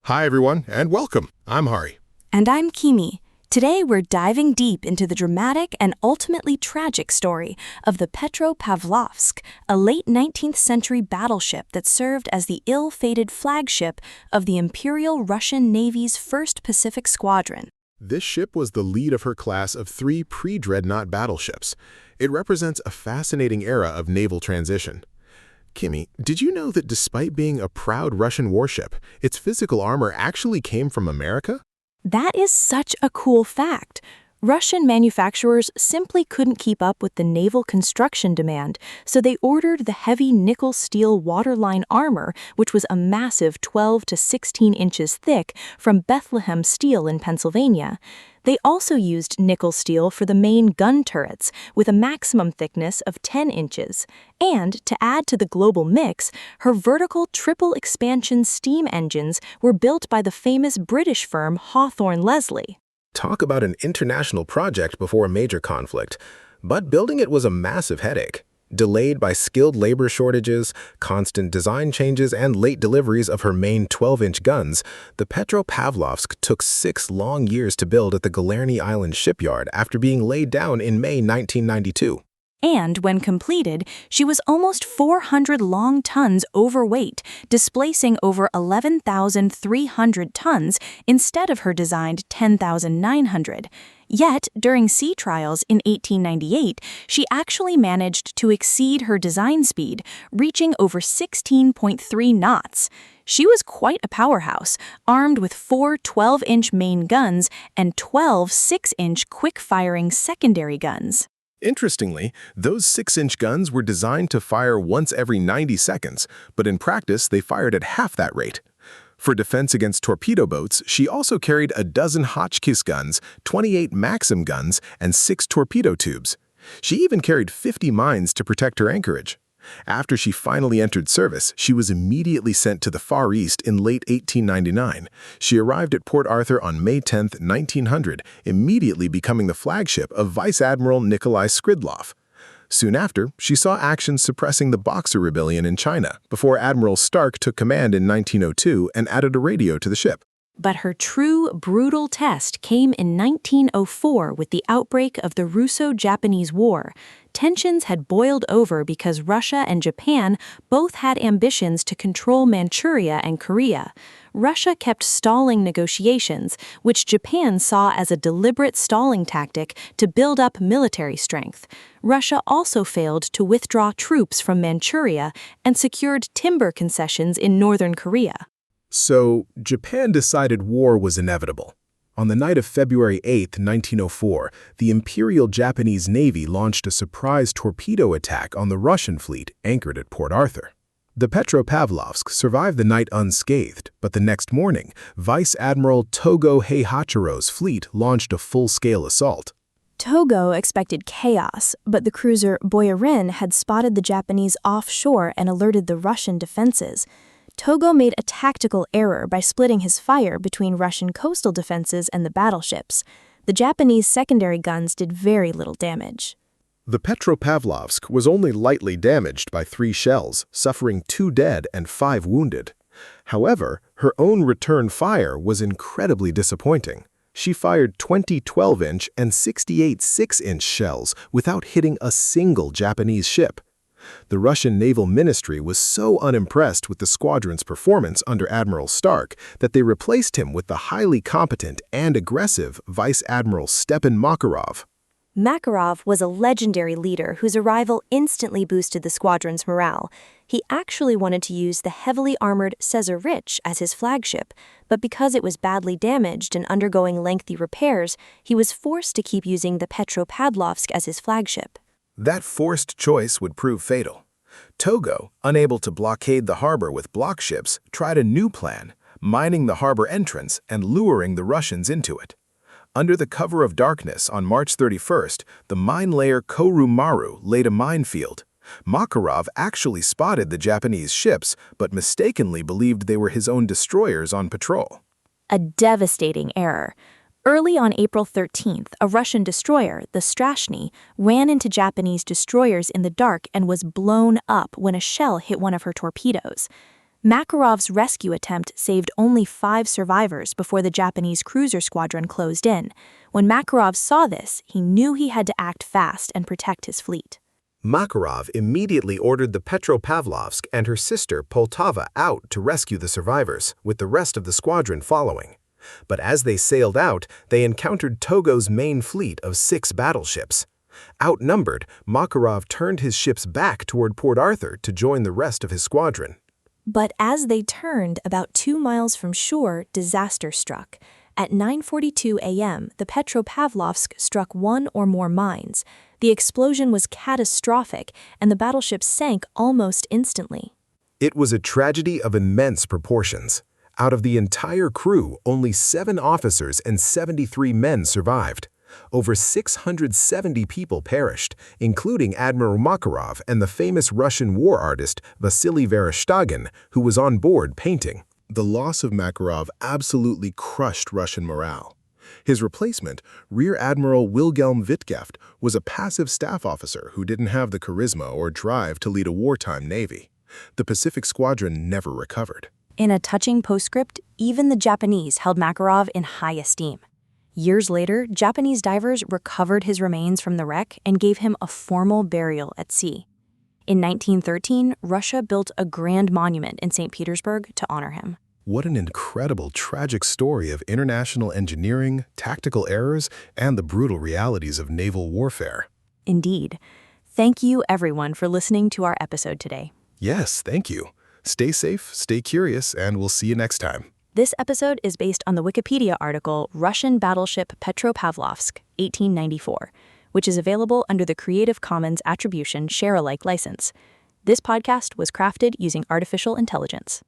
Hi, everyone, and welcome. I'm Hari. And I'm Kimi. Today we're diving deep into the dramatic and ultimately tragic story of the Petropavlovsk, a late 19th-century battleship that served as the ill-fated flagship of the Imperial Russian Navy's 1st Pacific Squadron. This ship was the lead of her class of 3 pre-dreadnought battleships. It represents a fascinating era of naval transition. Kimi, did you know that despite being a proud Russian warship, its physical armor actually came from America? That is such a cool fact. Russian manufacturers simply couldn't keep up with the naval construction demand, so they ordered the heavy nickel-steel waterline armor, which was a massive 12 to 16 inches thick, from Bethlehem Steel in Pennsylvania. They also used nickel steel for the main gun turrets, with a maximum thickness of 10 inches. And, to add to the global mix, her vertical triple expansion steam engines were built by the famous British firm Hawthorne Leslie. Talk about an international project before a major conflict, but building it was a massive headache. Delayed by skilled labor shortages, constant design changes, and late deliveries of her main 12-inch guns, the Petropavlovsk took 6 long years to build at the Galerny Island shipyard after being laid down in May 1992. And when completed, she was almost 400 long tons overweight, displacing over 11,300 tons instead of her designed 10,900. Yet, during sea trials in 1898, she actually managed to exceed her design speed, reaching over 16.3 knots. She was quite a powerhouse, armed with 4 12-inch main guns and 12 6-inch quick-firing secondary guns. Interestingly, those 6-inch guns were designed to fire once every 90 seconds, but in practice they fired at half that rate. For defense against torpedo boats, she also carried a dozen Hotchkiss guns, 28 Maxim guns, and 6 torpedo tubes. She even carried 50 mines to protect her anchorage. After she finally entered service, she was immediately sent to the Far East in late 1899. She arrived at Port Arthur on May 10, 1900, immediately becoming the flagship of Vice Admiral Nikolai Skridlov. Soon after, she saw action suppressing the Boxer Rebellion in China, before Admiral Stark took command in 1902 and added a radio to the ship. But her true, brutal test came in 1904 with the outbreak of the Russo-Japanese War. Tensions had boiled over because Russia and Japan both had ambitions to control Manchuria and Korea. Russia kept stalling negotiations, which Japan saw as a deliberate stalling tactic to build up military strength. Russia also failed to withdraw troops from Manchuria and secured timber concessions in northern Korea. So, Japan decided war was inevitable. On the night of February 8, 1904, the Imperial Japanese Navy launched a surprise torpedo attack on the Russian fleet anchored at Port Arthur. The Petropavlovsk survived the night unscathed, but the next morning, Vice Admiral Togo Heihachiro's fleet launched a full-scale assault. Togo expected chaos, but the cruiser Boyarin had spotted the Japanese offshore and alerted the Russian defenses. Togo made a tactical error by splitting his fire between Russian coastal defenses and the battleships. The Japanese secondary guns did very little damage. The Petropavlovsk was only lightly damaged by 3 shells, suffering 2 dead and 5 wounded. However, her own return fire was incredibly disappointing. She fired 20 12-inch and 68 6-inch shells without hitting a single Japanese ship. The Russian Naval Ministry was so unimpressed with the squadron's performance under Admiral Stark that they replaced him with the highly competent and aggressive Vice Admiral Stepan Makarov. Makarov was a legendary leader whose arrival instantly boosted the squadron's morale. He actually wanted to use the heavily armored Cesarewitch as his flagship, but because it was badly damaged and undergoing lengthy repairs, he was forced to keep using the Petropavlovsk as his flagship. That forced choice would prove fatal. Togo, unable to blockade the harbor with block ships, tried a new plan, mining the harbor entrance and luring the Russians into it. Under the cover of darkness on March 31st, the mine layer Korumaru laid a minefield. Makarov actually spotted the Japanese ships, but mistakenly believed they were his own destroyers on patrol. A devastating error. Early on April 13th, a Russian destroyer, the Strashny, ran into Japanese destroyers in the dark and was blown up when a shell hit one of her torpedoes. Makarov's rescue attempt saved only 5 survivors before the Japanese cruiser squadron closed in. When Makarov saw this, he knew he had to act fast and protect his fleet. Makarov immediately ordered the Petropavlovsk and her sister Poltava out to rescue the survivors, with the rest of the squadron following. But as they sailed out, they encountered Togo's main fleet of 6 battleships. Outnumbered, Makarov turned his ships back toward Port Arthur to join the rest of his squadron. But as they turned about 2 miles from shore, disaster struck. At 9:42 a.m., the Petropavlovsk struck one or more mines. The explosion was catastrophic, and the battleship sank almost instantly. It was a tragedy of immense proportions. Out of the entire crew, only 7 officers and 73 men survived. Over 670 people perished, including Admiral Makarov and the famous Russian war artist Vasily Vereshchagin, who was on board painting. The loss of Makarov absolutely crushed Russian morale. His replacement, Rear Admiral Wilhelm Wittgeft, was a passive staff officer who didn't have the charisma or drive to lead a wartime navy. The Pacific Squadron never recovered. In a touching postscript, even the Japanese held Makarov in high esteem. Years later, Japanese divers recovered his remains from the wreck and gave him a formal burial at sea. In 1913, Russia built a grand monument in St. Petersburg to honor him. What an incredible, tragic story of international engineering, tactical errors, and the brutal realities of naval warfare. Indeed. Thank you, everyone, for listening to our episode today. Yes, thank you. Stay safe, stay curious, and we'll see you next time. This episode is based on the Wikipedia article Russian Battleship Petropavlovsk, 1894, which is available under the Creative Commons Attribution Share-alike license. This podcast was crafted using artificial intelligence.